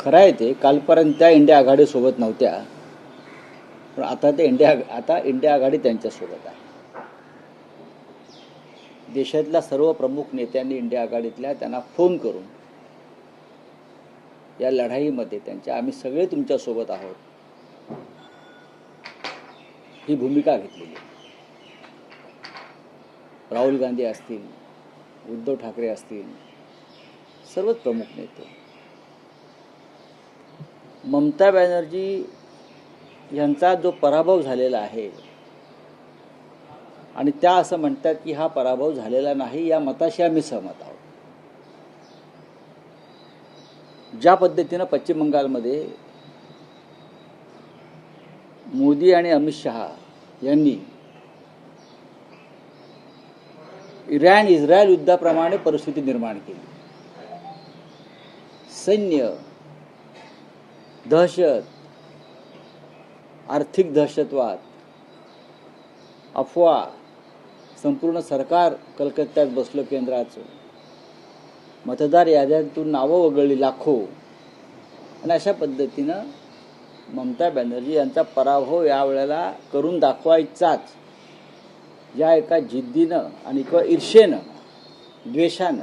खरं आहे ते, कालपर्यंत त्या इंडिया आघाडीसोबत नव्हत्या, पण आता इंडिया आघाडी त्यांच्यासोबत आहे. देशातल्या सर्व प्रमुख नेत्यांनी इंडिया आघाडीतल्या त्यांना फोन करून या लढाईमध्ये आम्ही सगळे तुमच्यासोबत आहोत ही भूमिका घेतलेली आहे. राहुल गांधी असतील, उद्धव ठाकरे असतील, सर्वच प्रमुख नेते. ममता बॅनर्जी यांचा जो पराभव झालेला आहे आणि त्या असं म्हणतात की हा पराभव झालेला नाही, या मताशी आम्ही सहमत आहोत. ज्या पद्धतीनं पश्चिम बंगालमध्ये मोदी आणि अमित शहा यांनी इस्रायल युद्धाप्रमाणे परिस्थिती निर्माण केली. सैन्य, दहशत, आर्थिक दहशतवाद, अफवा, संपूर्ण सरकार कलकत्त्यात बसलं केंद्राचं, मतदार याद्यांतून नावं वगळली लाखो, आणि अशा पद्धतीनं ममता बॅनर्जी यांचा पराभव यावेळेला करून दाखवायचाच या एका जिद्दीनं आणि किंवा ईर्षेनं, द्वेषानं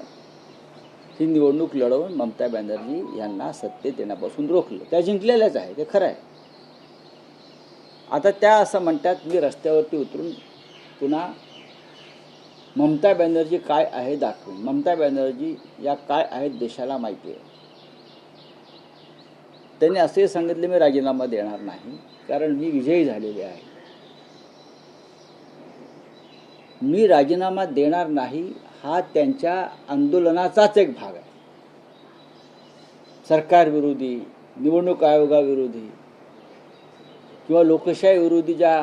ही निवडणूक लढवून ममता बॅनर्जी यांना सत्तेत येण्यापासून रोखलं. त्या जिंकलेल्याच आहे, ते खरं आहे. आता त्या असं म्हणतात मी रस्त्यावरती उतरून पुन्हा ममता बॅनर्जी काय आहे दाखवेन. ममता बॅनर्जी या काय आहेत देशाला माहिती आहे. त्यांनी असे सांगितले मी राजीनामा देणार नाही, कारण मी विजयी झालेले आहे. मी राजीनामा देणार नाही हा त्यांच्या आंदोलनाचाच एक भाग आहे. सरकार विरोधी, निवडणूक आयोगाविरोधी किंवा लोकशाही विरोधी ज्या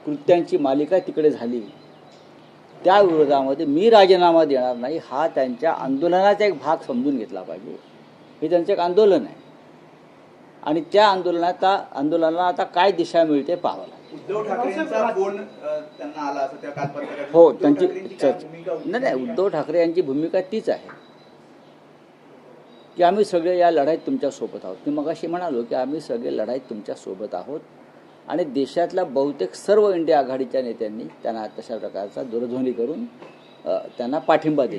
कृत्यांची मालिका तिकडे झाली त्या विरोधामध्ये मी राजीनामा देणार नाही हा त्यांच्या आंदोलनाचा एक भाग समजून घेतला पाहिजे. हे त्यांचं एक आंदोलन आहे आणि त्या आंदोलनाला आता काय दिशा मिळते पाहावं लागेल. उद्धव ठाकरेंचा फोन त्यांना आला असं त्या कालपत्रकात. हो, त्यांची नाही, उद्धव ठाकरे यांची भूमिका तीच आहे की आम्ही सगळे या लढाईत तुमच्यासोबत आहोत. मी मगाशी म्हणालो की आम्ही सगळे लढाईत तुमच्यासोबत आहोत आणि देशातल्या बहुतेक सर्व इंडिया आघाडीच्या नेत्यांनी त्यांना तशा प्रकारचा दूरध्वनी करून त्यांना पाठिंबा दिला.